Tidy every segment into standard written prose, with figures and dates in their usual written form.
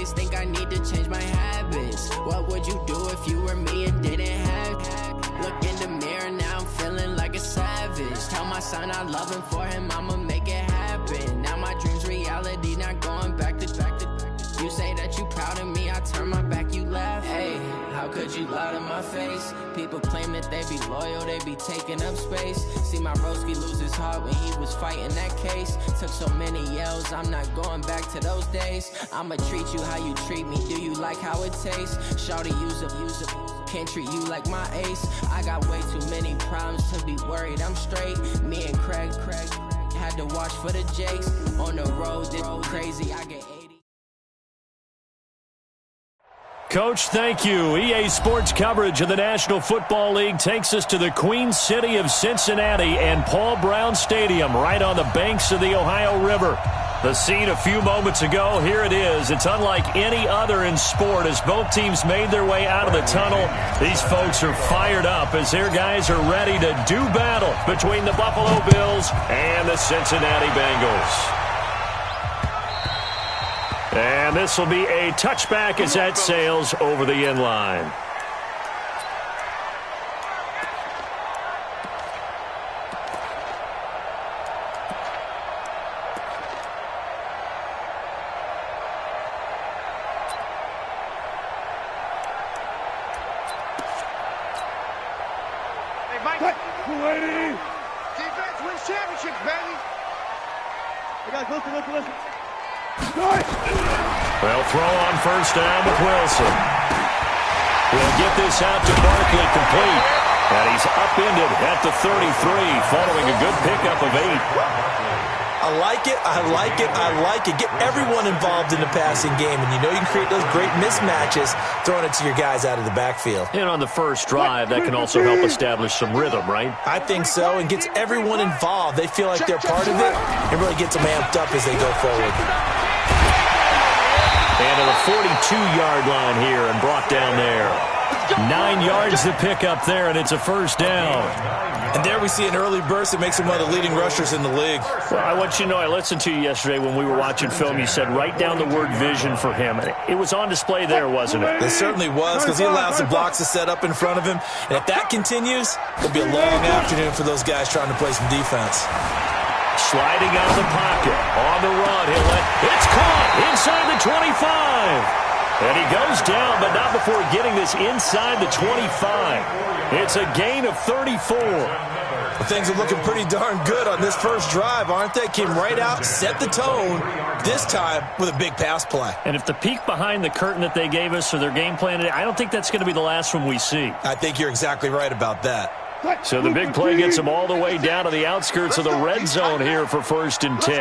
days, think I need to change my habits. What would you do if you were me and didn't have? Look in the mirror, now I'm feeling like a savage. Tell my son I love him, for him I'ma make it happen. Now my dream's reality, not going back to. You say that you proud of me, I turn my back, you laugh. Hey, how could you lie to my face? People claim that they be loyal, they be taking up space. See my broski lose his heart when he was fighting that case. Took so many yells, I'm not going back to those days. I'ma treat you how you treat me, do you like how it tastes? Shawty, use up, can't treat you like my ace. I got way too many problems to be worried, I'm straight. Me and Craig had to watch for the Jakes. On the road, this crazy, I get 80. Coach, thank you. EA Sports coverage of the National Football League takes us to the Queen City of Cincinnati and Paul Brown Stadium right on the banks of the Ohio River. The scene a few moments ago, here it is. It's unlike any other in sport as both teams made their way out of the tunnel. These folks are fired up as their guys are ready to do battle between the Buffalo Bills and the Cincinnati Bengals. And this will be a touchback as that sails over the end line. Hey, Mike. Defense wins championships, baby. Listen. Well, throw on first down with Wilson. We'll get this out to Barkley complete. And he's upended at the 33 following a good pickup of 8. I like it. Get everyone involved in the passing game. And you know you can create those great mismatches throwing it to your guys out of the backfield. And on the first drive, that can also help establish some rhythm, right? I think so, and gets everyone involved. They feel like they're part of it. It really gets them amped up as they go forward. And to the 42-yard line here and brought down there. 9 yards to pick up there, and it's a first down. And there we see an early burst that makes him one of the leading rushers in the league. Well, I want you to know, I listened to you yesterday when we were watching film. You said write down the word vision for him. It was on display there, wasn't it? It certainly was, because he allows the blocks to set up in front of him. And if that continues, it'll be a long afternoon for those guys trying to play some defense. Sliding out of the pocket. On the run. It's caught inside the 25. And he goes down, but not before getting this inside the 25. It's a gain of 34. Well, things are looking pretty darn good on this first drive, aren't they? Came right out, set the tone, this time with a big pass play. And if the peek behind the curtain that they gave us or their game plan, I don't think that's going to be the last one we see. I think you're exactly right about that. So the big play gets them all the way down to the outskirts of the red zone here for 1st and 10.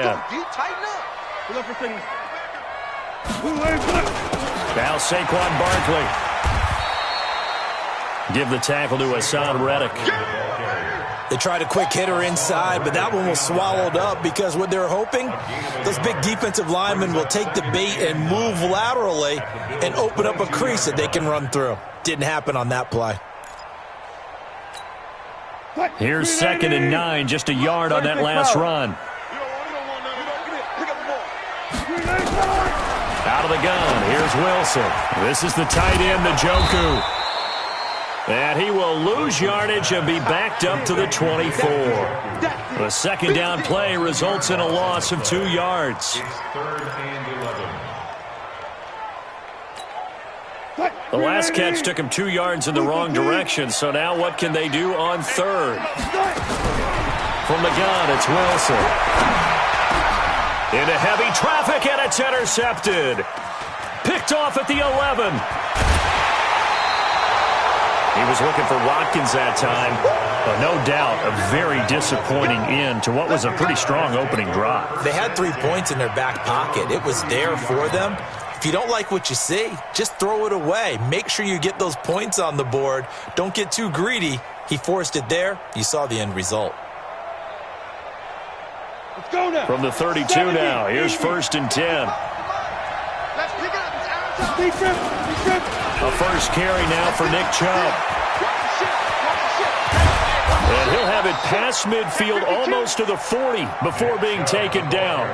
Now Saquon Barkley. Give the tackle to Hassan Reddick. They tried a quick hitter inside, but that one was swallowed up because what they're hoping, those big defensive linemen will take the bait and move laterally and open up a crease that they can run through. Didn't happen on that play. Here's 2nd and 9, just a yard on that last run. Out of the gun, here's Wilson. This is the tight end, Njoku. And he will lose yardage and be backed up to the 24. The second down play results in a loss of 2 yards. The last catch took him 2 yards in the wrong direction, so now what can they do on 3rd? From the gun, it's Wilson. Into heavy traffic, and it's intercepted. Picked off at the 11. He was looking for Watkins that time, but no doubt a very disappointing end to what was a pretty strong opening drive. They had 3 points in their back pocket. It was there for them. If you don't like what you see, just throw it away. Make sure you get those points on the board. Don't get too greedy. He forced it there. You saw the end result. From the 32 now, here's 1st and 10. Let's pick it up. A first carry now for Nick Chubb. And he'll have it past midfield almost to the 40 before being taken down.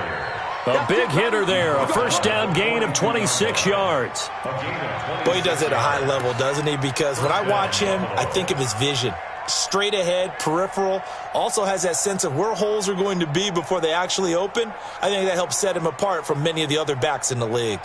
A big hitter there, a first down gain of 26 yards. Boy, he does it at a high level, doesn't he? Because when I watch him, I think of his vision. Straight ahead, peripheral, also has that sense of where holes are going to be before they actually open. I think that helps set him apart from many of the other backs in the league.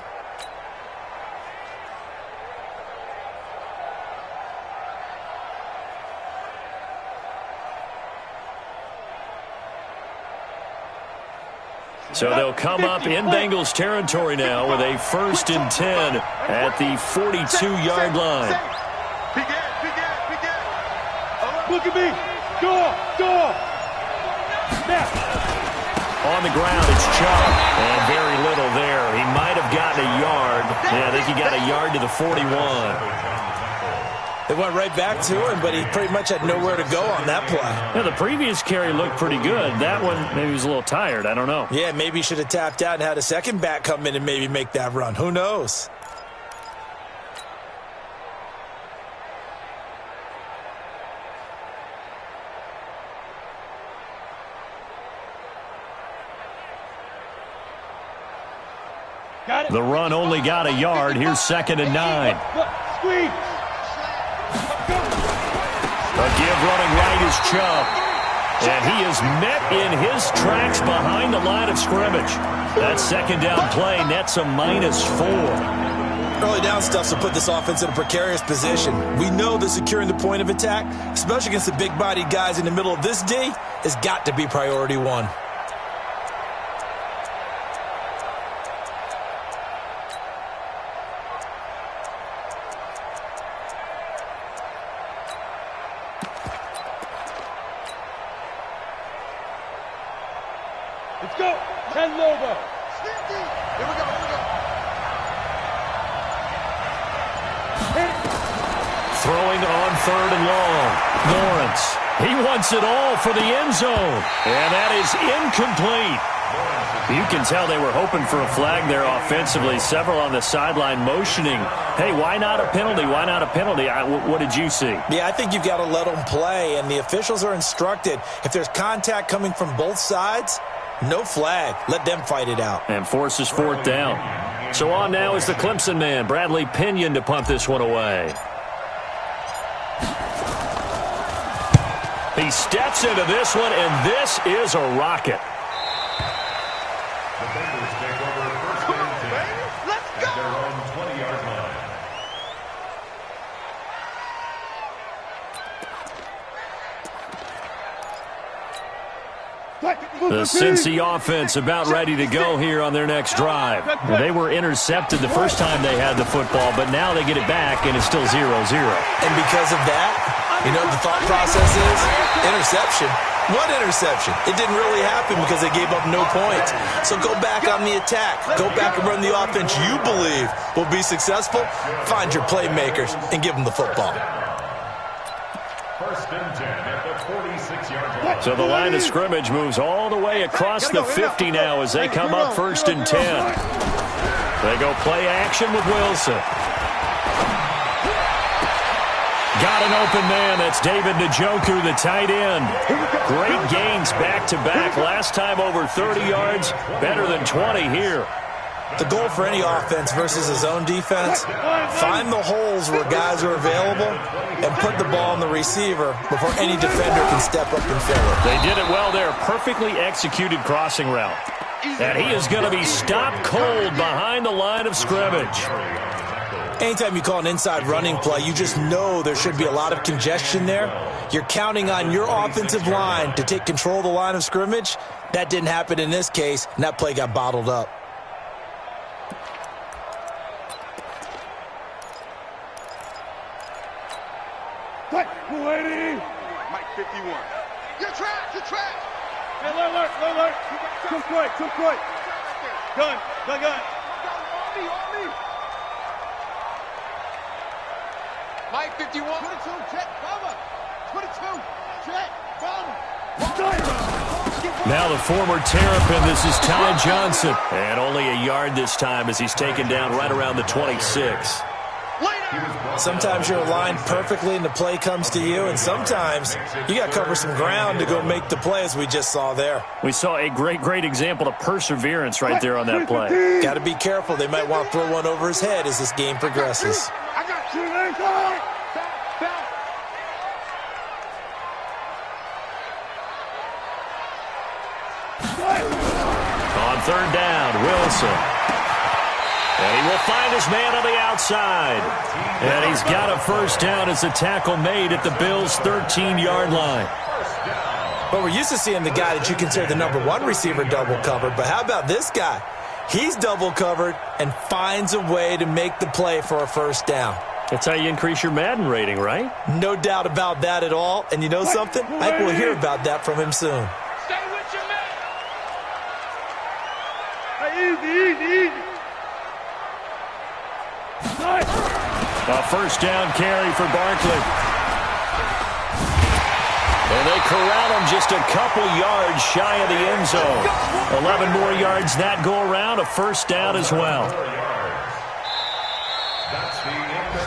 So they'll come up in Bengals territory now with a 1st and 10 at the 42-yard line. Look at me. Go. Snap. On the ground, it's Chubb. And very little there. He might have gotten a yard. Yeah, I think he got a yard to the 41. They went right back to him, but he pretty much had nowhere to go on that play. Yeah, the previous carry looked pretty good. That one, maybe he was a little tired. I don't know. Yeah, maybe he should have tapped out and had a second back come in and maybe make that run. Who knows? The run only got a yard. Here's 2nd and 9. Squeeze. A give running right is Chubb. And he is met in his tracks behind the line of scrimmage. That 2nd down play nets a -4. Early down stuff will put this offense in a precarious position. We know that securing the point of attack, especially against the big-bodied guys in the middle of this D, has got to be priority one. Let's go. 10 Lobo. Here we go. Throwing on 3rd and long. Lawrence. He wants it all for the end zone. And that is incomplete. You can tell they were hoping for a flag there offensively. Several on the sideline motioning. Hey, why not a penalty? Why not a penalty? What did you see? Yeah, I think you've got to let them play, and the officials are instructed. If there's contact coming from both sides, no flag. Let them fight it out. And forces 4th down. So on now is the Clemson man, Bradley Pinion, to punt this one away. He steps into this one, and this is a rocket. The Bengals take over 1st and 10. Let's go. At their own 20-yard line. The Cincy offense about ready to go here on their next drive. They were intercepted the first time they had the football, but now they get it back, and it's still 0-0. And because of that, you know what the thought process is? Interception. What interception? It didn't really happen because they gave up no points. So go back on the attack. Go back and run the offense you believe will be successful. Find your playmakers and give them the football. 1st and 10 at the 46-yard line. So the line of scrimmage moves all the way across the 50 now as they come up 1st and 10. They go play action with Wilson. Got an open man. That's David Njoku, the tight end. Great gains back-to-back. Last time over 30 yards, better than 20 here. The goal for any offense versus his own defense, find the holes where guys are available and put the ball on the receiver before any defender can step up and fill it. They did it well there. Perfectly executed crossing route. And he is going to be stopped cold behind the line of scrimmage. Anytime you call an inside running play, you just know there should be a lot of congestion there. You're counting on your offensive line to take control of the line of scrimmage. That didn't happen in this case, and that play got bottled up. Lady. Mike 51. You're trapped. Hey, alert. Too quick. Gun. On me. Mike 51. 22, check, bomber. 22, check, bomber. Now the former Terrapin, this is Ty Johnson. And only a yard this time as he's taken down right around the 26. Sometimes you're aligned perfectly and the play comes to you, and sometimes you got to cover some ground to go make the play, as we just saw there. We saw a great example of perseverance right there on that play. Got to be careful. They might want to throw one over his head as this game progresses. I got you. On third down, Wilson. And he will find his man on the outside. And he's got a first down as the tackle made at the Bills' 13-yard line. But we're used to seeing the guy that you consider the #1 receiver double covered. But how about this guy? He's double covered and finds a way to make the play for a first down. That's how you increase your Madden rating, right? No doubt about that at all. And you know something? I think we'll hear about that from him soon. Stay with your man. Easy. A first down carry for Barkley. And they corral him just a couple yards shy of the end zone. 11 more yards that go around, a first down as well.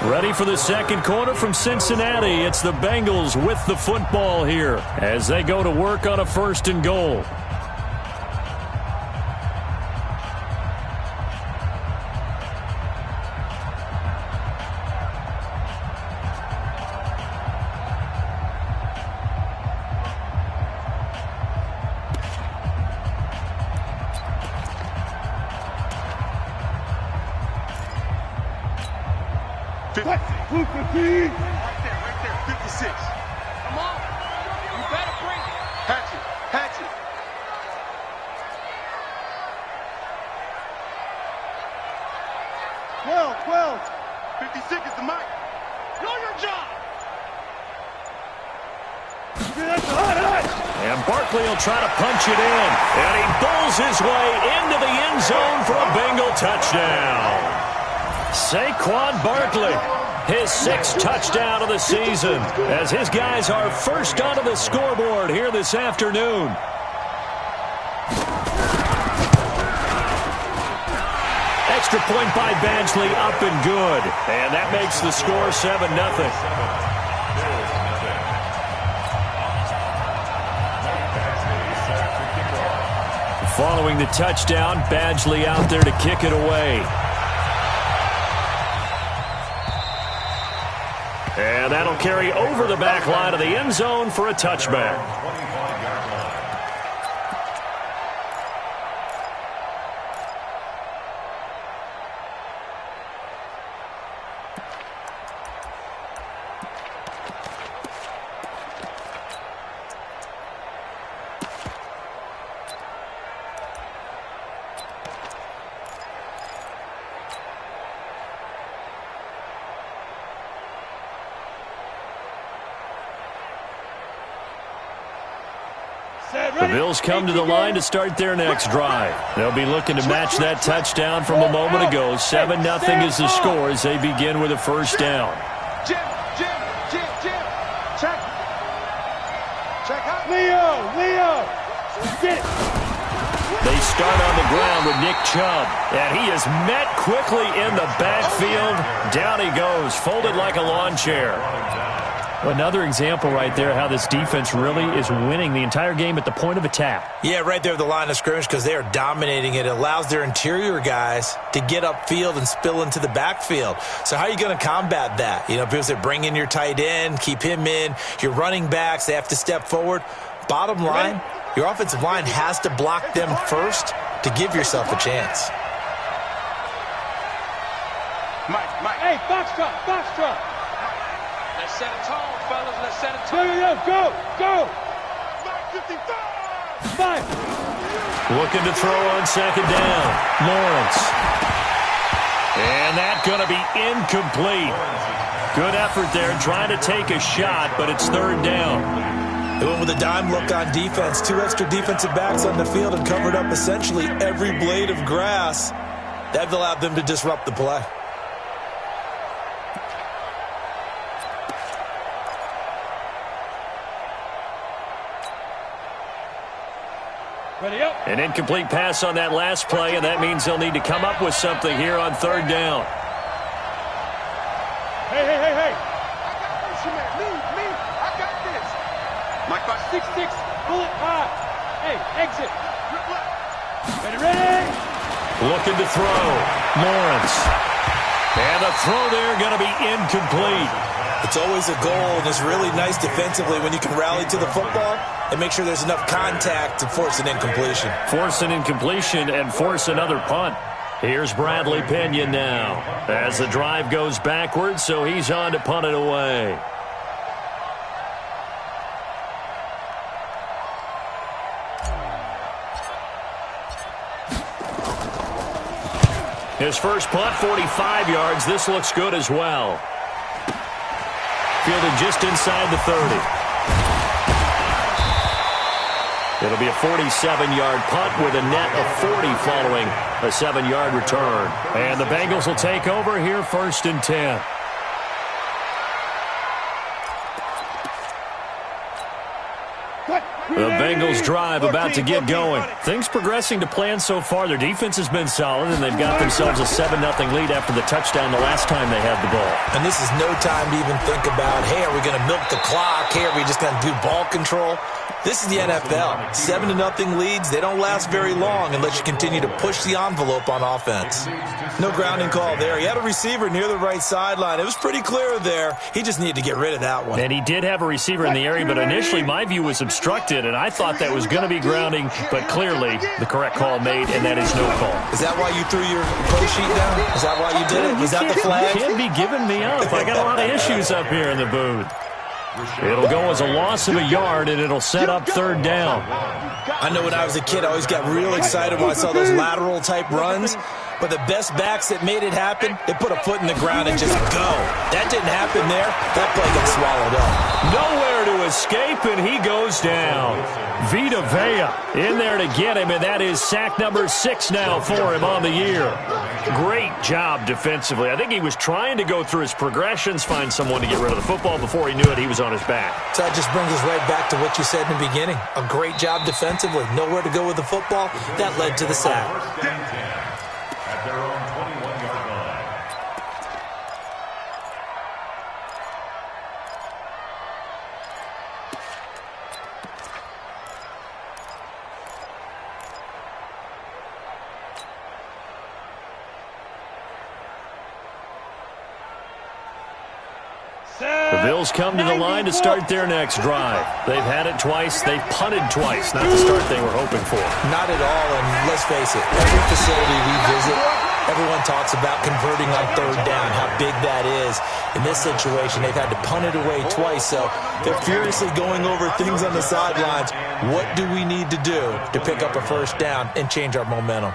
Ready for the second quarter from Cincinnati. It's the Bengals with the football here as they go to work on a 1st and goal. Right there, 56. Come on. You better bring it. Hatchet. 12. 56 is the mic. Know your job. And Barkley will try to punch it in. And he bowls his way into the end zone for a Bengal touchdown. Saquon Barkley, his 6th touchdown of the season, as his guys are first onto the scoreboard here this afternoon. Extra point by Badgley, up and good. And that makes the score 7-0. Following the touchdown, Badgley out there to kick it away. And that'll carry over the back line of the end zone for a touchback. The Bills come to the line to start their next drive. They'll be looking to match that touchdown from a moment ago. 7-0 is the score as they begin with a first down. Jim. Check. Leo. Get it. They start on the ground with Nick Chubb. And he is met quickly in the backfield. Down he goes, folded like a lawn chair. Another example right there how this defense really is winning the entire game at the point of attack. Yeah, right there at the line of scrimmage because they are dominating it. It allows their interior guys to get upfield and spill into the backfield. So how are you going to combat that? You know, people say bring in your tight end, keep him in. Your running backs, they have to step forward. Bottom line, your offensive line has to block them first to give yourself a chance. Mike. Hey, box truck. Let's set a tone, fellas. Let's set a tone. Go. Mike 55. Looking to throw on second down. Lawrence. And that's going to be incomplete. Good effort there trying to take a shot, but it's third down. They went with a dime look on defense. 2 extra defensive backs on the field and covered up essentially every blade of grass. That allowed them to disrupt the play. An incomplete pass on that last play, and that means they'll need to come up with something here on third down. Hey. I got this, you man. Me. I got this. Mike 5. 6-6. Bullet 5. Hey, exit. Ready. Looking to throw. Lawrence. And the throw there going to be incomplete. It's always a goal, and it's really nice defensively when you can rally to the football and make sure there's enough contact to force an incompletion. Force an incompletion and force another punt. Here's Bradley Pinion now as the drive goes backwards, so he's on to punt it away. His first punt, 45 yards. This looks good as well. Fielded just inside the 30. It'll be a 47-yard punt with a net of 40 following a 7-yard return. And the Bengals will take over here, 1st and 10. The Bengals drive about to get going. Things progressing to plan so far. Their defense has been solid, and they've got themselves a 7-0 lead after the touchdown the last time they had the ball. And this is no time to even think about, hey, are we going to milk the clock? Hey, are we just going to do ball control? This is the NFL. 7-0 leads, they don't last very long unless you continue to push the envelope on offense. No grounding call there. He had a receiver near the right sideline. It was pretty clear there. He just needed to get rid of that one. And he did have a receiver in the area, but initially my view was obstructed, and I thought that was going to be grounding, but clearly the correct call made, and that is no call. Is that why you threw your pro sheet down? Is that why you did it? Was that the flag? You can't be giving me up. I got a lot of issues up here in the booth. It'll go as a loss of a yard, and it'll set up 3rd down. I know when I was a kid, I always got real excited when I saw those lateral-type runs. But the best backs that made it happen, they put a foot in the ground and just go. That didn't happen there. That play got swallowed up. Nowhere to escape, and he goes down. Vita Vea in there to get him, and that is sack number 6 now for him on the year. Great job defensively. I think he was trying to go through his progressions, find someone to get rid of the football. Before he knew it, he was on his back. So that just brings us right back to what you said in the beginning. A great job defensively. Nowhere to go with the football. That led to the sack. The Bills come to the line to start their next drive. They've had it twice. They've punted twice. Not the start they were hoping for. Not at all, and let's face it, every facility we visit, everyone talks about converting on 3rd down, how big that is. In this situation, they've had to punt it away twice, so they're furiously going over things on the sidelines. What do we need to do to pick up a 1st down and change our momentum?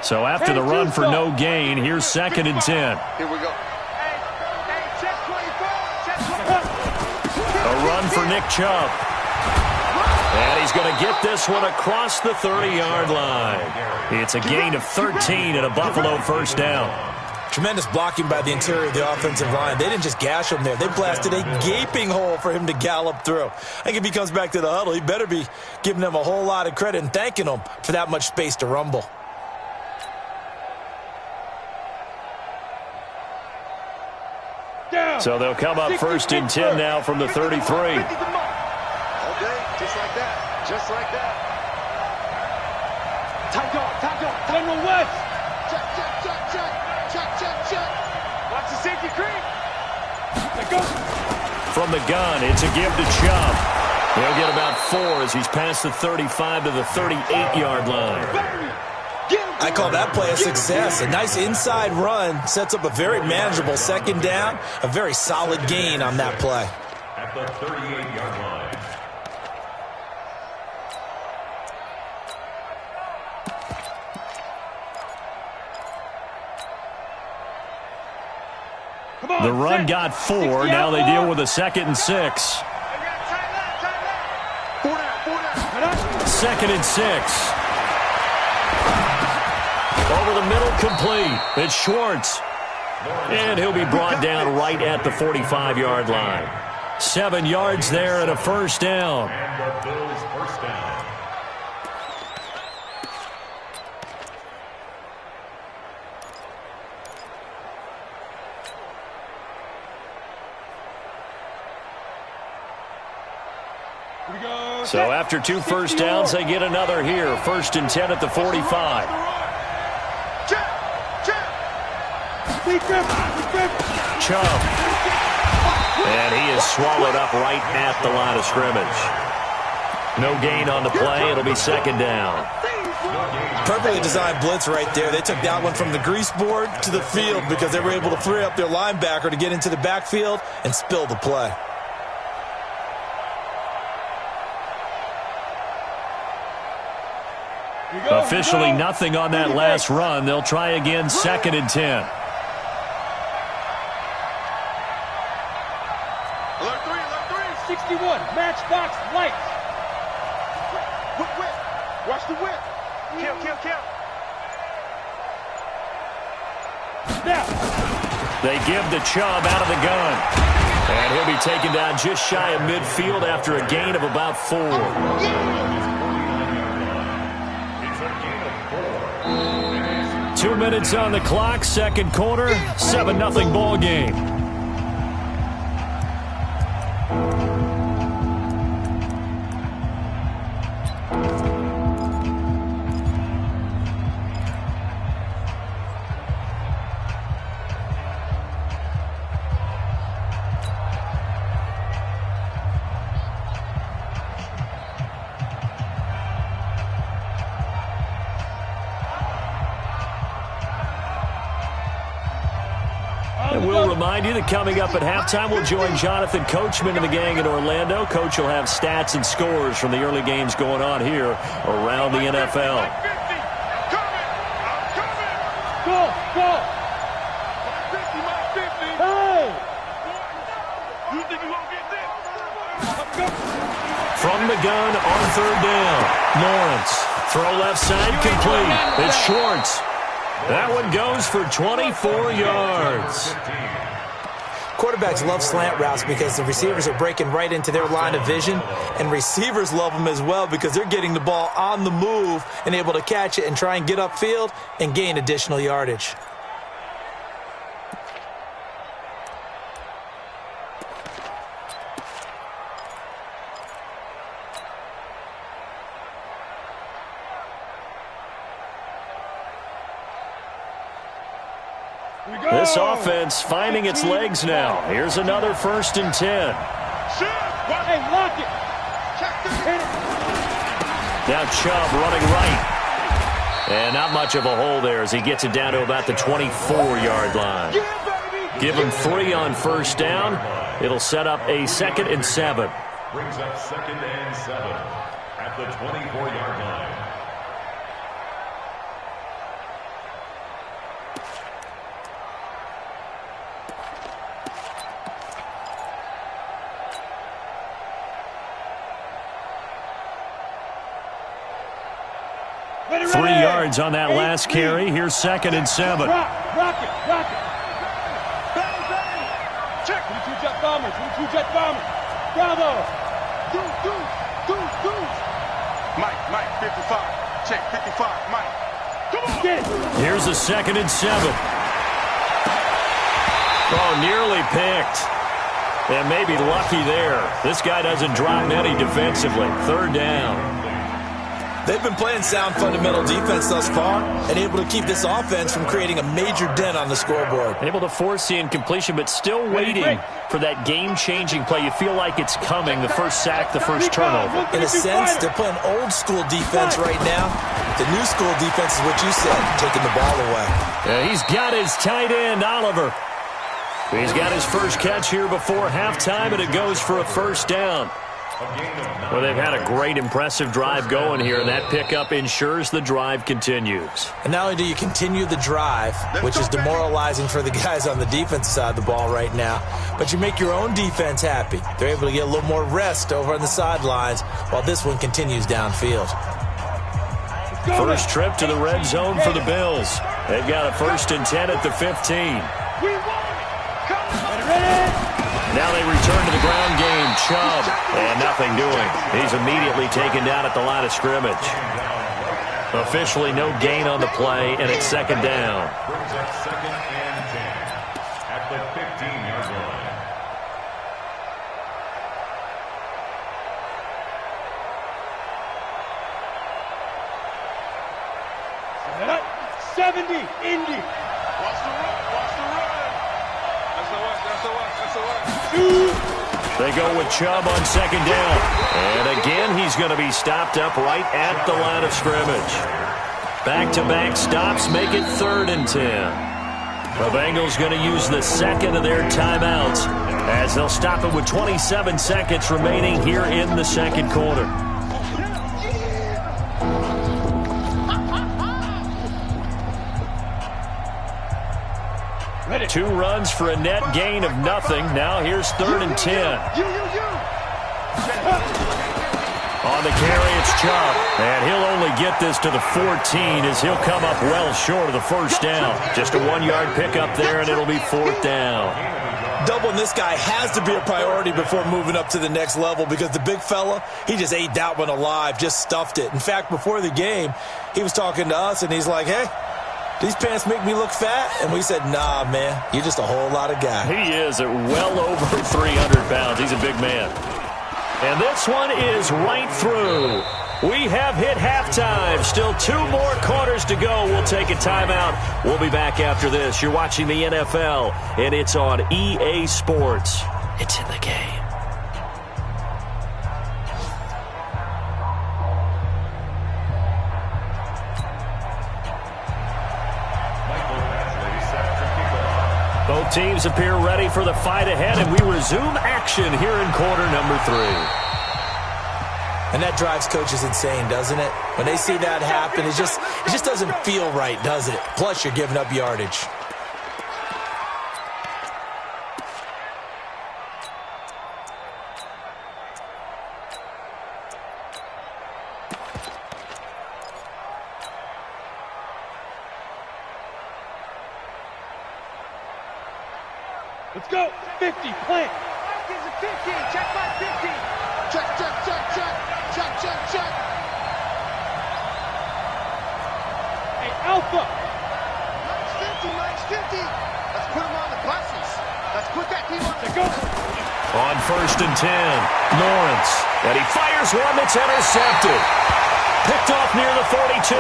So after the run for no gain, here's 2nd and 10. Here we go. A run for Nick Chubb. And he's going to get this one across the 30-yard line. It's a gain of 13 and a Buffalo 1st down. Tremendous blocking by the interior of the offensive line. They didn't just gash him there. They blasted a gaping hole for him to gallop through. I think if he comes back to the huddle, he better be giving them a whole lot of credit and thanking them for that much space to rumble. So they'll come up 1st and 10 now from the 33. All day, just like that. Just like that. Tight dog. General West. Check. Watch the safety creep. Go. From the gun, it's a give to Chubb. He'll get about 4 as he's past the 35 to the 38-yard line. I call that play a success. A nice inside run sets up a very manageable 2nd down. A very solid gain on that play. At the 38-yard line. The run got 4. Now they deal with a 2nd and 6. 2 2nd and 6. Over the middle, complete. It's Schwartz. And he'll be brought down right at the 45-yard line. 7 yards there and a first down. And the Bills' first down. So after 2 first downs, they get another here. 1st and 10 at the 45. Chubb. And he is swallowed up right at the line of scrimmage. No gain on the play. It'll be 2nd down. Perfectly designed blitz right there. They took that one from the grease board to the field because they were able to free up their linebacker to get into the backfield and spill the play. Officially nothing on that last run. They'll try again, 2nd and 10. Alert 3, 61, matchbox lights. Whip. Watch the whip. Kill. Snap. They give the Chubb out of the gun. And he'll be taken down just shy of midfield after a gain of about 4. It's a gain of 4. 2 minutes on the clock, 2nd quarter, 7-0 ball game. And we'll remind you that coming up at halftime, we'll join Jonathan Coachman and the gang in Orlando. Coach will have stats and scores from the early games going on here around the NFL. Go. 50. Hey! You think you won't get this? From the gun on 3rd down. Lawrence. Throw left side, complete. It's Schwartz. That one goes for 24 yards. Quarterbacks love slant routes because the receivers are breaking right into their line of vision, and receivers love them as well because they're getting the ball on the move and able to catch it and try and get upfield and gain additional yardage. This offense finding its legs now. Here's another 1st and 10. Hey, lock it. Now Chubb running right. And not much of a hole there as he gets it down to about the 24-yard line. Give him 3 on 1st down. It'll set up a 2nd and 7. Brings up 2nd and 7 at the 24-yard line. Ready. 3 yards on that last carry. Here's 2nd and 7. Rock it. Bang. Check. 22 jet bombers. Bravo. Deuce. Mike, 55. Check, 55. Mike. Come on. Get it. Here's a 2nd and 7. Oh, nearly picked. And maybe lucky there. This guy doesn't drop many defensively. 3rd down. They've been playing sound fundamental defense thus far and able to keep this offense from creating a major dent on the scoreboard. Able to force the incompletion, but still waiting for that game-changing play. You feel like it's coming, the first sack, the first turnover. In a sense, they're playing old-school defense right now. The new school defense is what you said, taking the ball away. Yeah, he's got his tight end, Oliver. He's got his first catch here before halftime, and it goes for a 1st down. Well, they've had a great, impressive drive going here, and that pickup ensures the drive continues. And not only do you continue the drive, which is demoralizing for the guys on the defensive side of the ball right now, but you make your own defense happy. They're able to get a little more rest over on the sidelines while this one continues downfield. First trip to the red zone for the Bills. They've got a 1st and 10 at the 15. Now they return to the ground game. Chubb, and nothing doing. He's immediately taken down at the line of scrimmage. Officially no gain on the play, and it's 2nd down. Brings up 2nd and 10 at the 15-yard line. Set up. 70, Indy. Watch the run. Watch the run. That's the one. They go with Chubb on 2nd down. And again, he's going to be stopped up right at the line of scrimmage. Back-to-back stops make it 3rd and 10. The Bengals going to use the 2nd of their timeouts as they'll stop it with 27 seconds remaining here in the 2nd quarter. Ready. 2 runs for a net gain of nothing. Now here's 3rd and 10. On the carry, it's Chubb. And he'll only get this to the 14 as he'll come up well short of the 1st down. Just a 1-yard pickup there, and it'll be 4th down. Doubling this guy has to be a priority before moving up to the next level because the big fella, he just ate that one alive, just stuffed it. In fact, before the game, he was talking to us, and he's like, hey, these pants make me look fat? And we said, nah, man, you're just a whole lot of guy. He is at well over 300 pounds. He's a big man. And this one is right through. We have hit halftime. Still 2 more quarters to go. We'll take a timeout. We'll be back after this. You're watching the NFL, and it's on EA Sports. It's in the game. Both teams appear ready for the fight ahead, and we resume action here in quarter number 3. And that drives coaches insane, doesn't it? When they see that happen, it just doesn't feel right, does it? Plus, you're giving up yardage. Let's go. 50, plant. Gives a 50. Check my 50. Check. Hey, Alpha. Nice 50. Let's put him on the buses. Let's put that team on the go. On 1st and 10, Lawrence. And he fires one that's intercepted. Picked off near the 42.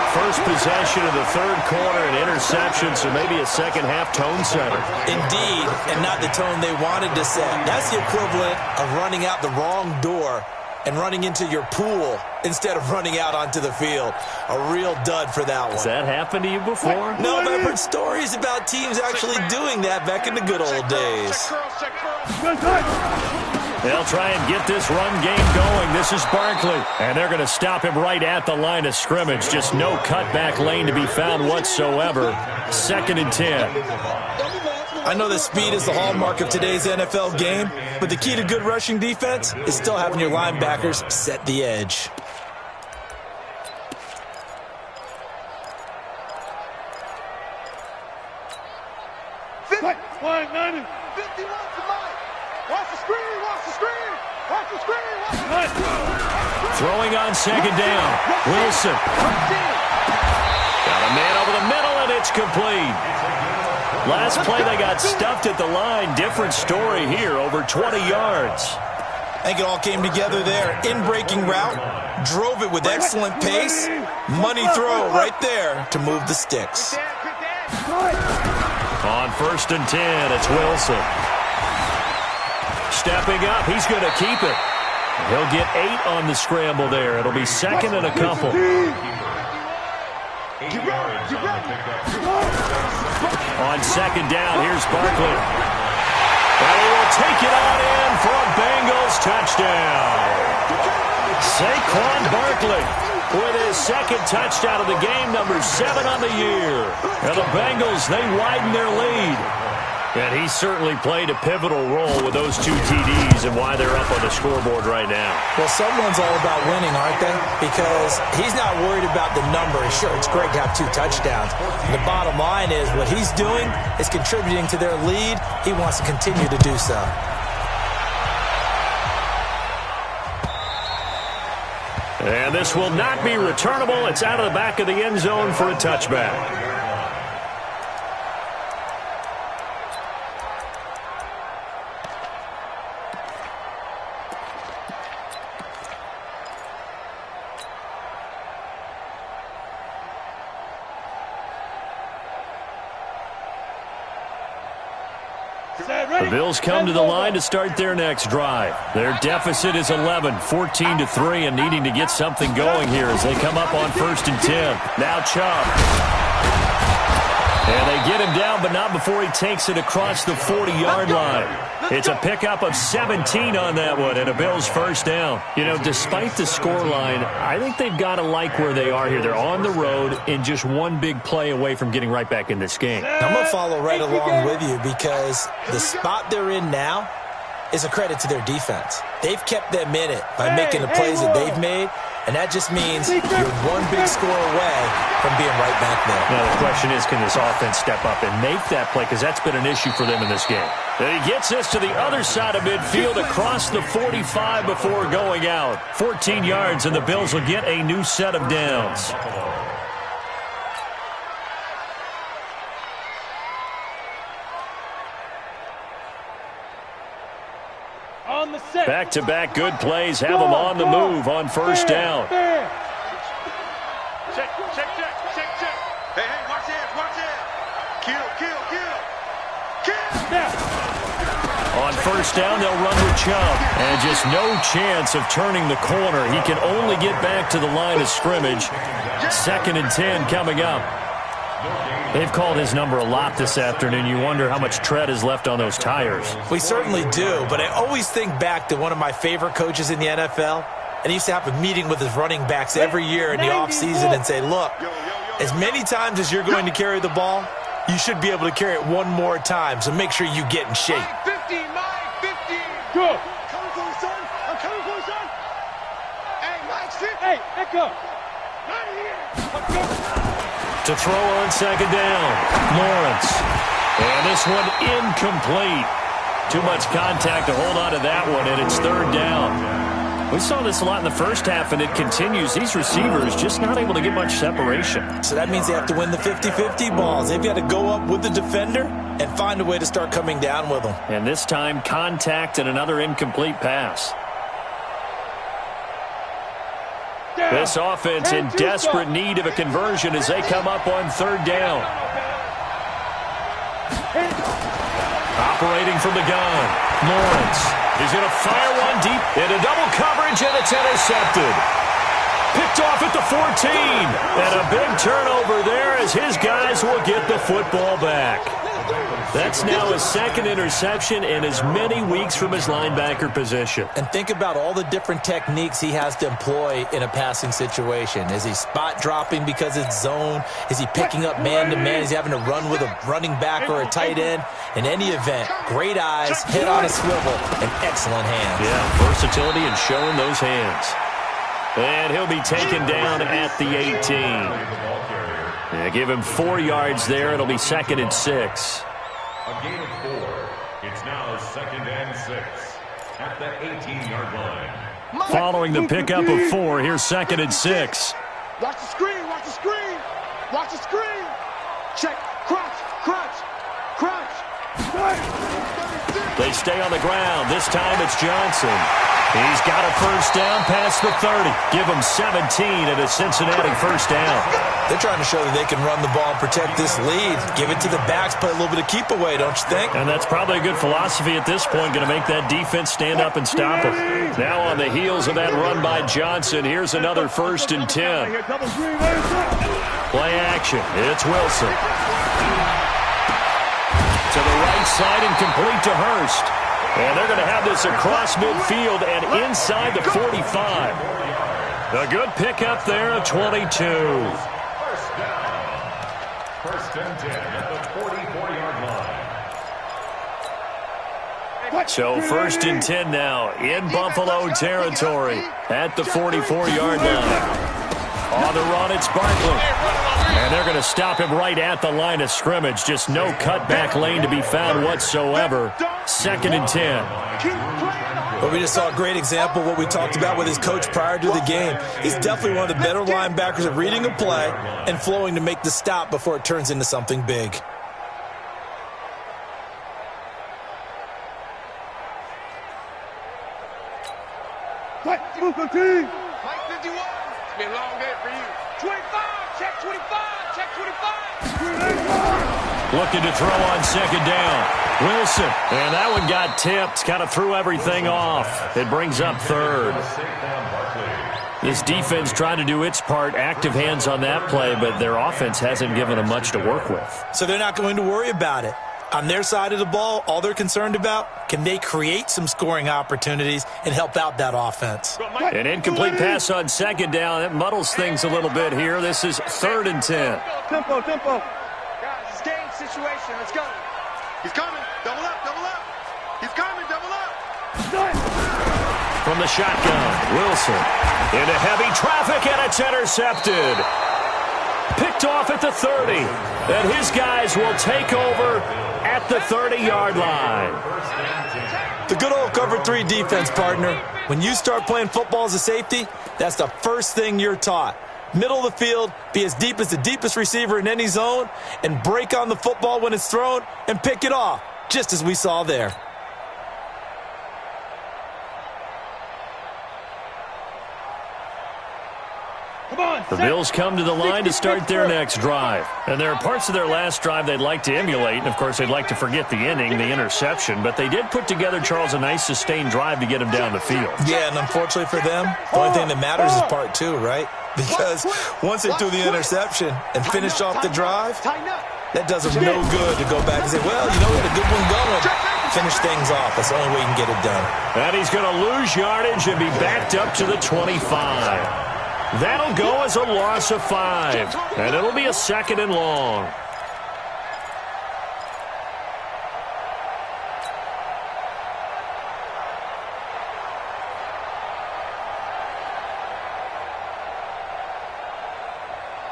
First possession of the 3rd quarter, an interception, so maybe a second-half tone setter. Indeed, and not the tone they wanted to set. That's the equivalent of running out the wrong door and running into your pool instead of running out onto the field. A real dud for that one. Has that happened to you before? No, but I've heard stories about teams actually doing that back in the good old days. They'll try and get this run game going. This is Barkley, and they're going to stop him right at the line of scrimmage. Just no cutback lane to be found whatsoever. 2nd and 10. I know that speed is the hallmark of today's NFL game, but the key to good rushing defense is still having your linebackers set the edge. Line 90. 51 to Mike. Watch the screen. Throwing on 2nd down. Wilson. Got a man over the middle, and it's complete. Last play, they got stuffed at the line. Different story here, over 20 yards. I think it all came together there. In-breaking route, drove it with excellent pace. Money throw right there to move the sticks. On 1st and 10, it's Wilson. Stepping up, he's going to keep it. He'll get 8 on the scramble there. It'll be 2nd and a couple. On 2nd down, here's Barkley. And he will take it on in for a Bengals Bills touchdown. Saquon Barkley with his second touchdown of the game, number 7 on the year. And the Bengals, they widen their lead. And he certainly played a pivotal role with those 2 TDs and why they're up on the scoreboard right now. Well, someone's all about winning, aren't they? Because he's not worried about the number. Sure, it's great to have 2 touchdowns. The bottom line is what he's doing is contributing to their lead. He wants to continue to do so. And this will not be returnable. It's out of the back of the end zone for a touchback. The Bills come to the line to start their next drive. Their deficit is 11, 14-3, and needing to get something going here as they come up on 1st and 10. Now Chubb. And they get him down, but not before he takes it across the 40-yard line. It's a pickup of 17 on that one, and a Bills first down. You know, despite the scoreline, I think they've got to like where they are here. They're on the road and just one big play away from getting right back in this game. I'm going to follow right along with you because the spot they're in now is a credit to their defense. They've kept them in it by making the plays that they've made, and that just means you're one big score away from being right back there. Now, the question is, can this offense step up and make that play? Because that's been an issue for them in this game. And he gets this to the other side of midfield across the 45 before going out. 14 yards, and the Bills will get a new set of downs. Back-to-back good plays have them on the move on first down. Check. Hey, watch it. Kill. On first down, they'll run with Chubb. And just no chance of turning the corner. He can only get back to the line of scrimmage. 2nd and 10 coming up. They've called his number a lot this afternoon. You wonder how much tread is left on those tires. We certainly do, but I always think back to one of my favorite coaches in the NFL, and he used to have a meeting with his running backs every year in the offseason and say, look, as many times as you're going to carry the ball, you should be able to carry it one more time, so make sure you get in shape. 50. Go. I'm coming for you, son. Hey, Mike, 50. Hey, echo. Right here. Let's go. To throw on second down, Lawrence. And this one incomplete. Too much contact to hold on to that one, and it's 3rd down. We saw this a lot in the first half, and it continues. These receivers just not able to get much separation. So that means they have to win the 50-50 balls. They've got to go up with the defender and find a way to start coming down with them. And this time, contact and another incomplete pass. This offense in desperate need of a conversion as they come up on 3rd down. Operating from the gun, Lawrence. He's going to fire one deep into double coverage, and it's intercepted. Picked off at the 14. And a big turnover there as his guys will get the football back. That's now his 2nd interception in as many weeks from his linebacker position. And think about all the different techniques he has to employ in a passing situation. Is he spot dropping because it's zone? Is he picking up man-to-man? Is he having to run with a running back or a tight end? In any event, great eyes, head on a swivel, and excellent hands. Yeah, versatility and showing those hands. And he'll be taken down at the 18. Yeah, give him 4 yards there. It'll be 2nd and 6. A gain of 4. It's now 2nd and 6 at the 18-yard line. Following the pickup of 4, here's 2nd and 6. Watch the screen. Check. Crunch. They stay on the ground. This time it's Johnson. He's got a first down past the 30. Give him 17 and a Cincinnati first down. They're trying to show that they can run the ball and protect this lead. Give it to the backs, play a little bit of keep away, don't you think? And that's probably a good philosophy at this point, going to make that defense stand up and stop it. Now on the heels of that run by Johnson, here's another 1st and 10. Play action. It's Wilson. To the right side and complete to Hurst. And they're going to have this across midfield and inside the 45. A good pickup there of 22. First down. First and 10 at the 44-yard line. So first and 10 now in Buffalo territory at the 44-yard line. On the run, it's Barkley. And they're going to stop him right at the line of scrimmage. Just no cutback lane to be found whatsoever. Second and 10. But we just saw a great example of what we talked about with his coach prior to the game. He's definitely one of the better linebackers at reading a play and flowing to make the stop before it turns into something big. Mike 51. It's going to be a long day for you. 25. Check 25. Check 25. Looking to throw on second down. Wilson. And that one got tipped. Kind of threw everything off. It brings up third. This defense trying to do its part. Active hands on that play, but their offense hasn't given them much to work with. So they're not going to worry about it. On their side of the ball, all they're concerned about, can they create some scoring opportunities and help out that offense? An incomplete pass on second down. That muddles things a little bit here. This is third and 10. Tempo. Guys, it's game situation. Let's go. He's coming. Double up. He's coming. Double up. From the shotgun, Wilson into heavy traffic, and it's intercepted. Picked off at the 30. And his guys will take over at the 30-yard line. The good old cover 3 defense, partner. When you start playing football as a safety, that's the first thing you're taught. Middle of the field, be as deep as the deepest receiver in any zone, and break on the football when it's thrown and pick it off, just as we saw there. The Bills come to the line to start their next drive. And there are parts of their last drive they'd like to emulate. And, of course, they'd like to forget the inning, the interception. But they did put together, Charles, a nice sustained drive to get him down the field. Yeah, and unfortunately for them, the only thing that matters is part 2, right? Because once they threw the interception and finished off the drive, that does them no good to go back and say, well, you know, we had a good one going. Finish things off. That's the only way you can get it done. And he's going to lose yardage and be backed up to the 25. That'll go as a loss of 5, and it'll be a second and long.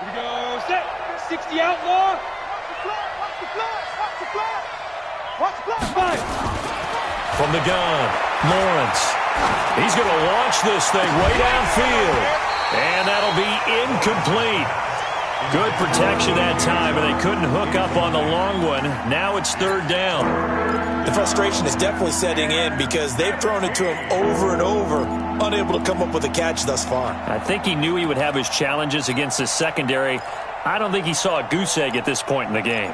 Here we go, set, 60 outlaw. Watch the clock. From the gun, Lawrence. He's going to launch this thing way downfield. And that'll be incomplete. Good protection that time, and they couldn't hook up on the long one. Now it's third down. The frustration is definitely setting in because they've thrown it to him over and over, unable to come up with a catch thus far. I think he knew he would have his challenges against his secondary. I don't think he saw a goose egg at this point in the game.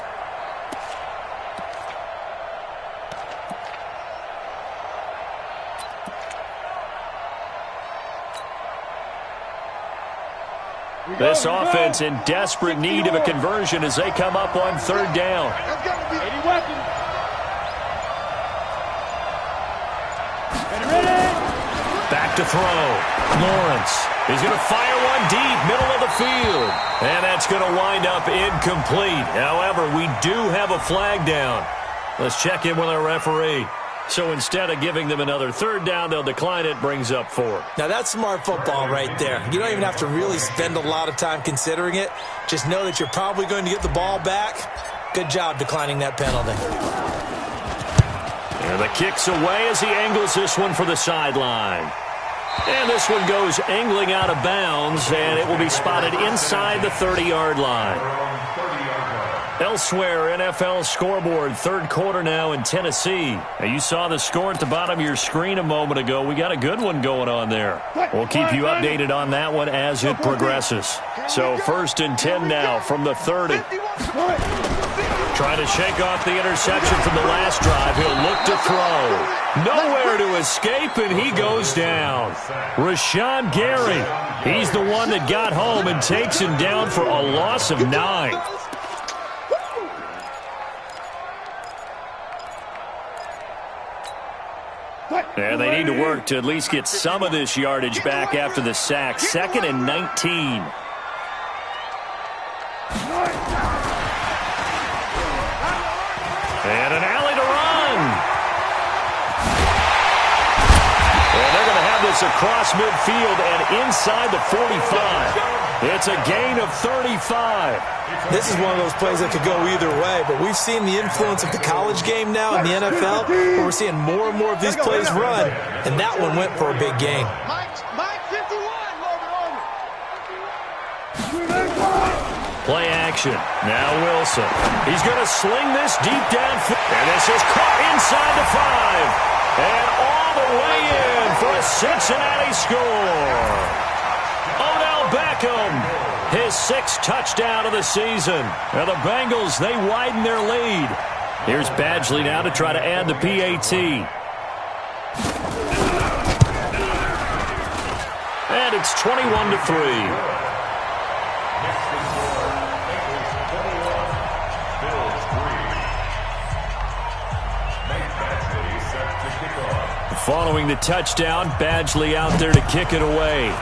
This offense in desperate need of a conversion as they come up on third down. Back to throw. Lawrence. He's going to fire one deep, middle of the field. And that's going to wind up incomplete. However, we do have a flag down. Let's check in with our referee. So instead of giving them another third down, they'll decline it, brings up 4. Now that's smart football right there. You don't even have to really spend a lot of time considering it. Just know that you're probably going to get the ball back. Good job declining that penalty. And the kick's away as he angles this one for the sideline. And this one goes angling out of bounds, and it will be spotted inside the 30-yard line. Elsewhere, NFL scoreboard, third quarter now in Tennessee. Now, you saw the score at the bottom of your screen a moment ago. We got a good one going on there. We'll keep you updated on that one as it progresses. So first and 10 now from the 30. Trying to shake off the interception from the last drive. He'll look to throw. Nowhere to escape, and he goes down. Rashawn Gary, he's the one that got home and takes him down for a loss of 9. And they need to work to at least get some of this yardage back after the sack. 2nd and 19. And an alley to run. And they're going to have this across midfield and inside the 45. It's a gain of 35. This is one of those plays that could go either way, but we've seen the influence of the college game now in the NFL, where we're seeing more and more of these plays run, and that one went for a big gain. Mike 51, Play action. Now Wilson. He's going to sling this deep downfield. And this is caught inside the 5. And all the way in for a Cincinnati score. Odell Beckham, his 6th touchdown of the season. Now the Bengals, they widen their lead. Here's Badgley now to try to add the PAT. And it's 21-3. Following the touchdown, Badgley out there to kick it away.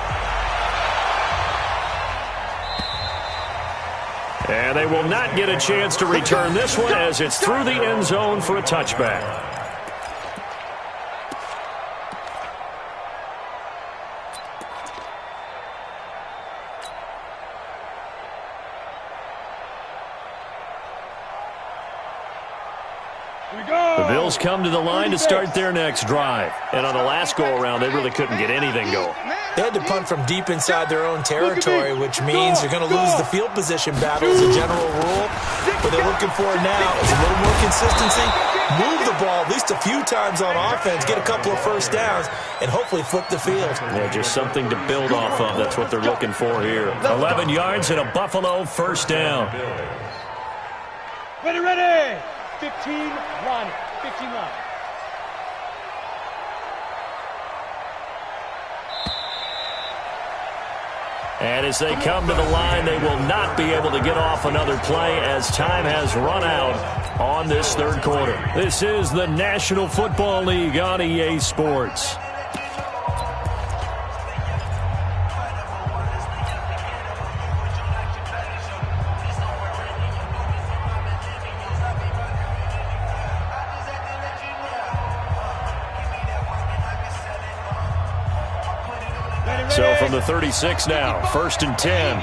And they will not get a chance to return this one as it's through the end zone for a touchback. The Bills come to the line to start their next drive. And on the last go-around, they really couldn't get anything going. They had to punt from deep inside their own territory, which means you're going to lose the field position battle as a general rule. What they're looking for now is a little more consistency, move the ball at least a few times on offense, get a couple of first downs, and hopefully flip the field. Yeah, just something to build off of. That's what they're looking for here. 11 yards and a Buffalo first down. Ready. 15-1. 15-1. And as they come to the line, they will not be able to get off another play as time has run out on this third quarter. This is the National Football League on EA Sports. So from the 36 now, 1st and 10.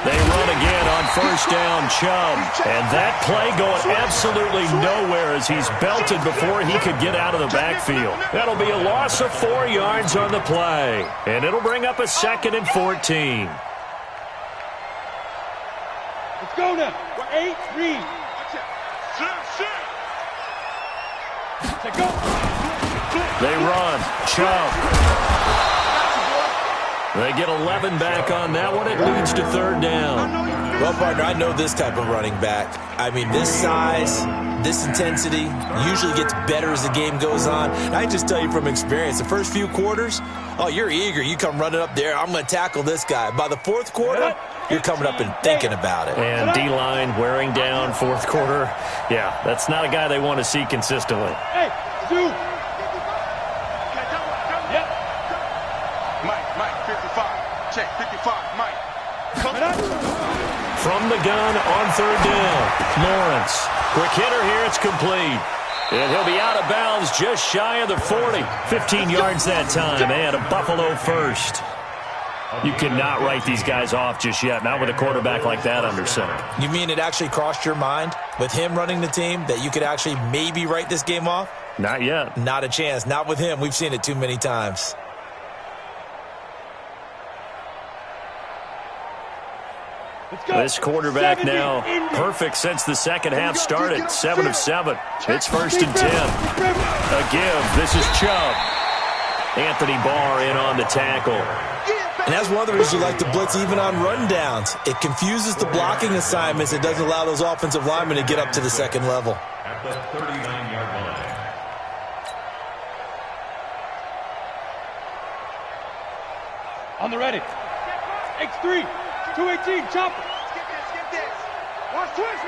They run again on first down, Chubb. And that play going absolutely nowhere as he's belted before he could get out of the backfield. That'll be a loss of 4 yards on the play. And it'll bring up a 2nd and 14. Let's go now. We're 8, read. Let's go. They run. Chubb. They get 11 back on that one. It leads to 3rd down. Well, partner, I know this type of running back. I mean, this size, this intensity usually gets better as the game goes on. And I just tell you from experience, the first few quarters, oh, you're eager. You come running up there. I'm going to tackle this guy. By the 4th quarter, you're coming up and thinking about it. And D-line wearing down 4th quarter. Yeah, that's not a guy they want to see consistently. Hey, dude. Mike, 55. Check, 55, Mike. From the gun on 3rd down, Lawrence. Quick hitter here, it's complete. And he'll be out of bounds just shy of the 40. 15 yards that time, and a Buffalo first. You cannot write these guys off just yet, not with a quarterback like that under center. You mean it actually crossed your mind with him running the team that you could actually maybe write this game off? Not yet. Not a chance. Not with him. We've seen it too many times. This quarterback now perfect since the second half started. 7 of 7. It's 1st and 10. A give. This is Chubb. Anthony Barr in on the tackle. And that's one of the reasons you like to blitz even on rundowns. It confuses the blocking assignments. It doesn't allow those offensive linemen to get up to the second level. At the 39-yard line. On the ready. X3. 218, chopper. Skip this. Watch twist.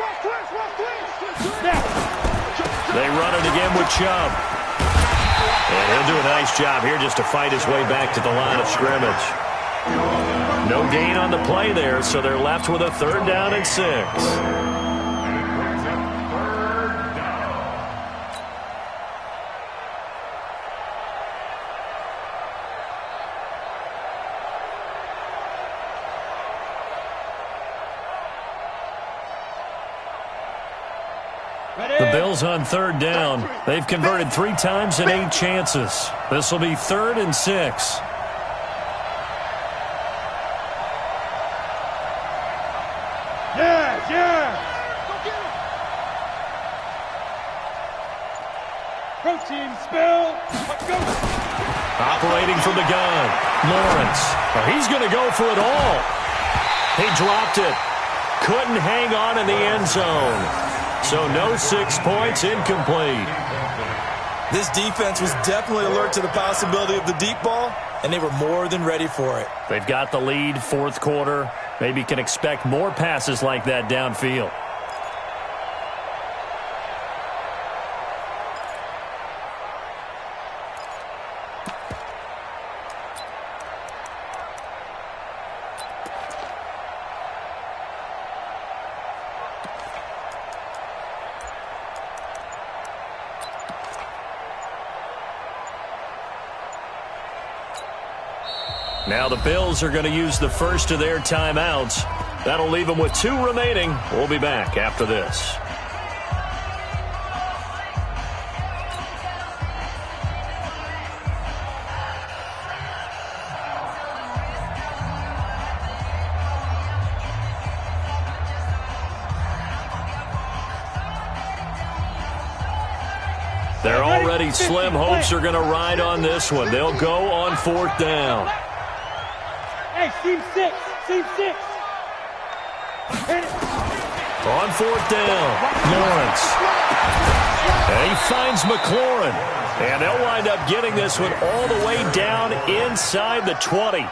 Now. They run it again with Chubb. And he'll do a nice job here just to fight his way back to the line of scrimmage. No gain on the play there, so they're left with a 3rd down and 6. The Bills on 3rd down. They've converted 3 times in 8 chances. This will be 3rd and 6. Protein spill. Operating from the gun. Lawrence. He's going to go for it all. He dropped it. Couldn't hang on in the end zone. So no 6 points, incomplete. This defense was definitely alert to the possibility of the deep ball, and they were more than ready for it. They've got the lead, 4th quarter. Maybe can expect more passes like that downfield. Now the Bills are going to use the first of their timeouts. That'll leave them with 2 remaining. We'll be back after this. They're already slim hopes are going to ride on this one. They'll go on 4th down. Hey, team 6. Team 6. On 4th down, Lawrence. And he finds McLaurin. And they'll wind up getting this one all the way down inside the 20.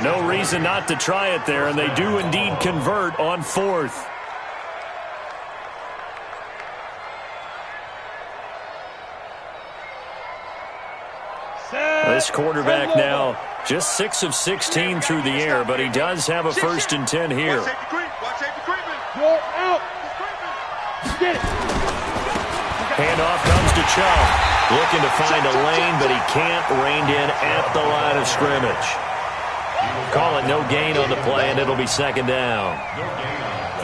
No reason not to try it there, and they do indeed convert on 4th. This quarterback now just 6 of 16 through the air, but he does have a 1st and 10 here. Watch safety creeping. You're out. Get it. Handoff comes to Chubb. Looking to find a lane, but he can't rein in at the line of scrimmage. Call it no gain on the play, and it'll be 2nd down.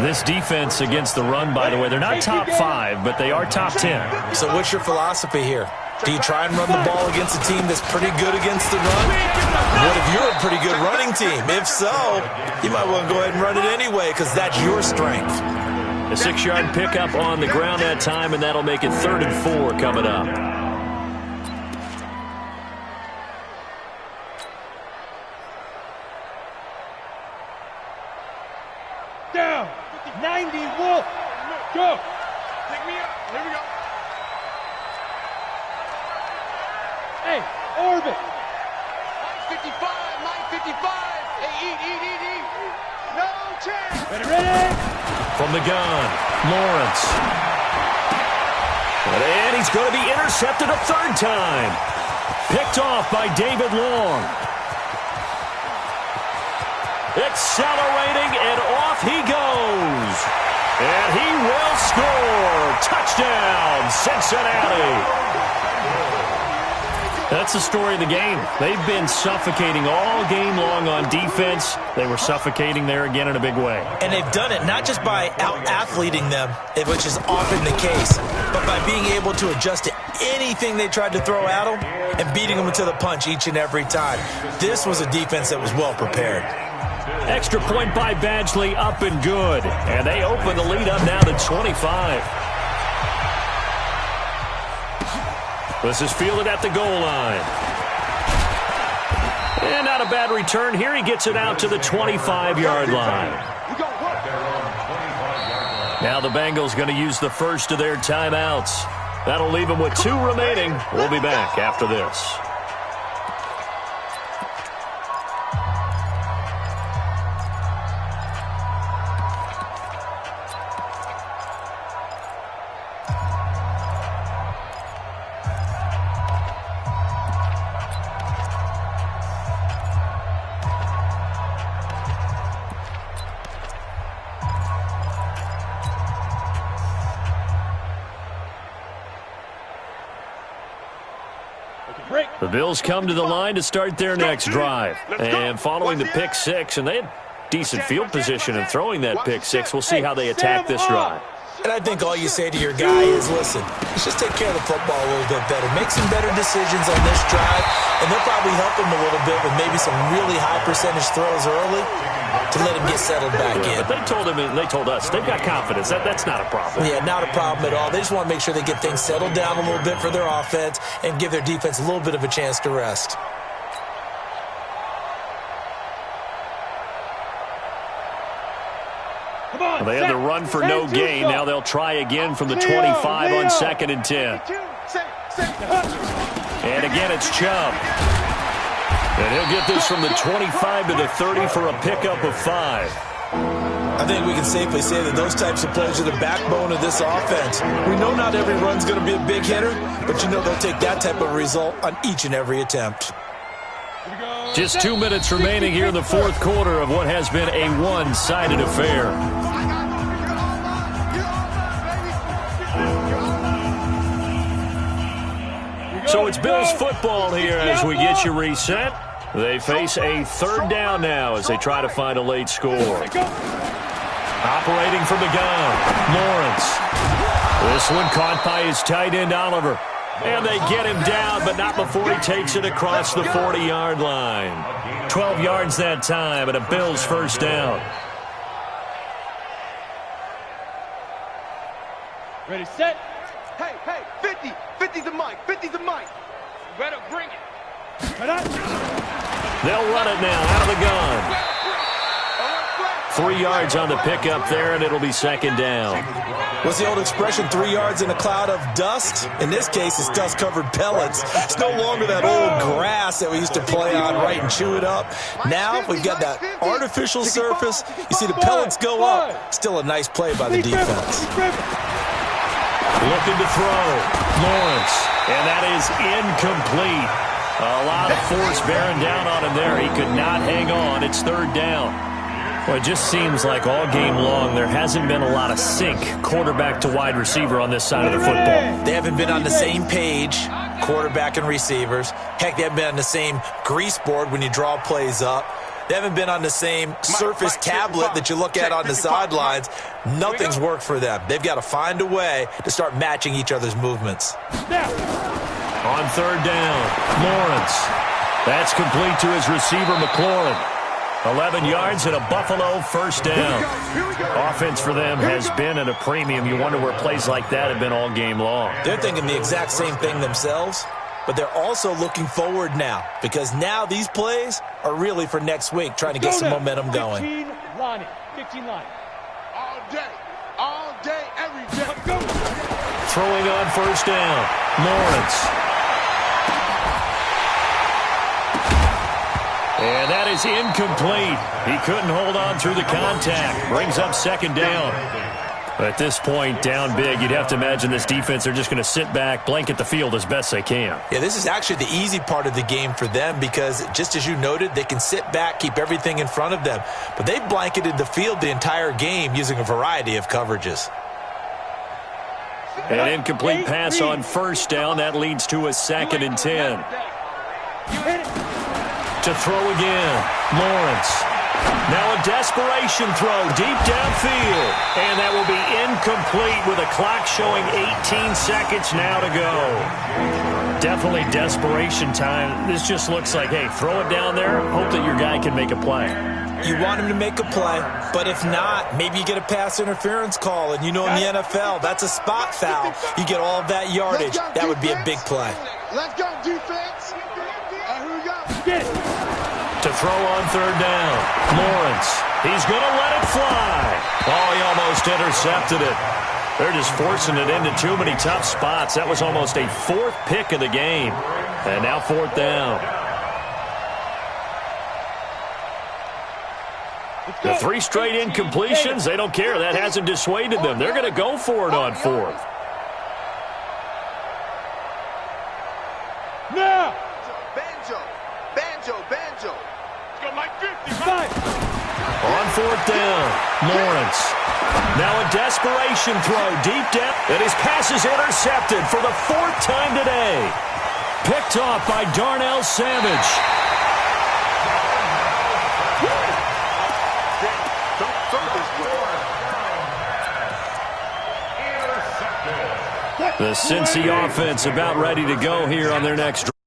This defense against the run, by the way, they're not top 5, but they are top 10. So what's your philosophy here? Do you try and run the ball against a team that's pretty good against the run? What if you're a pretty good running team? If so, you might want to go ahead and run it anyway because that's your strength. A 6-yard pickup on the ground that time, and that'll make it 3rd and 4 coming up. Down. 90 Wolf. Go. Pick me up. Here we go. Hey, orbit. 955, 955. Hey, eat. No chance. Ready? From the gun, Lawrence. And he's going to be intercepted a 3rd time. Picked off by David Long. Accelerating, and off he goes. And he will score. Touchdown, Cincinnati. That's the story of the game. They've been suffocating all game long on defense. They were suffocating there again in a big way. And they've done it not just by out-athleting them, which is often the case, but by being able to adjust to anything they tried to throw at them and beating them to the punch each and every time. This was a defense that was well prepared. Extra point by Badgley, up and good. And they open the lead up now to 25. This is fielded at the goal line. And not a bad return here. He gets it out to the 25-yard line. Now the Bengals going to use the first of their timeouts. That'll leave them with 2 remaining. We'll be back after this. The Bills come to the line to start their next drive. And following the pick six, and they had decent field position in throwing that pick six. We'll see how they attack this drive. And I think all you say to your guy is, listen, let's just take care of the football a little bit better. Make some better decisions on this drive, and they'll probably help him a little bit with maybe some really high percentage throws early to let him get settled back in. But they told him, and they told us, they've got confidence. That's not a problem. Yeah, not a problem at all. They just want to make sure they get things settled down a little bit for their offense and give their defense a little bit of a chance to rest. Well, they had the run for no gain. Now they'll try again from the 25 on 2nd and 10. And again, it's Chubb. And he'll get this from the 25 to the 30 for a pickup of 5. I think we can safely say that those types of plays are the backbone of this offense. We know not every run's going to be a big hitter, but you know they'll take that type of result on each and every attempt. Just 2 minutes remaining here in the fourth quarter of what has been a one-sided affair. So it's Bills football here as we get you reset. They face a third down now as they try to find a late score. Operating from the gun, Lawrence. This one caught by his tight end, Oliver. And they get him down, but not before he takes it across the 40-yard line. 12 yards that time, and a Bills first down. Ready, set. Hey, 50. 50's the mic. 50's the mic. Better bring it. They'll run it now out of the gun. 3 yards on the pickup there, and it'll be second down. What's the old expression, 3 yards in a cloud of dust? In this case, it's dust-covered pellets. It's no longer that old grass that we used to play on, right, and chew it up. Now we've got that artificial surface. You see the pellets go up. Still a nice play by the defense. Looking to throw. Lawrence. And that is incomplete. A lot of force bearing down on him there. He could not hang on. It's third down. Well, it just seems like all game long there hasn't been a lot of sync quarterback to wide receiver on this side of the football. They haven't been on the same page, quarterback and receivers. Heck, they haven't been on the same grease board when you draw plays up. They haven't been on the same surface tablet that you look at on the sidelines. Nothing's worked for them. They've got to find a way to start matching each other's movements. On third down, Lawrence. That's complete to his receiver, McLaurin. 11 yards and a Buffalo first down. Offense for them has been at a premium. You wonder where plays like that have been all game long. They're thinking the exact same thing themselves, but they're also looking forward now because now these plays are really for next week, trying to get some momentum going. 15 line. All day, every day. Throwing on first down, Lawrence. And that is incomplete. He couldn't hold on through the contact. Brings up second down. At this point, down big, you'd have to imagine this defense, they're just going to sit back, blanket the field as best they can. Yeah, this is actually the easy part of the game for them because, just as you noted, they can sit back, keep everything in front of them. But they've blanketed the field the entire game using a variety of coverages. An incomplete pass on first down. That leads to a 2nd and 10. To throw again, Lawrence. Now a desperation throw deep downfield. And that will be incomplete with a clock showing 18 seconds now to go. Definitely desperation time. This just looks like, hey, throw it down there. Hope that your guy can make a play. You want him to make a play, but if not, maybe you get a pass interference call. And you know in the NFL, that's a spot foul. You get all of that yardage. That would be a big play. Let's go, defense. Here we go. Get it. To throw on third down, Lawrence. He's going to let it fly. Oh, he almost intercepted it. They're just forcing it into too many tough spots. That was almost a 4th pick of the game. And now 4th down. The 3 straight incompletions, they don't care. That hasn't dissuaded them. They're going to go for it on 4th. Now! Banjo. Let's go like 55. On 4th down, Lawrence. Now a desperation throw deep down. And his pass is intercepted for the 4th time today. Picked off by Darnell Savage. The Cincy offense about ready to go here on their next drive.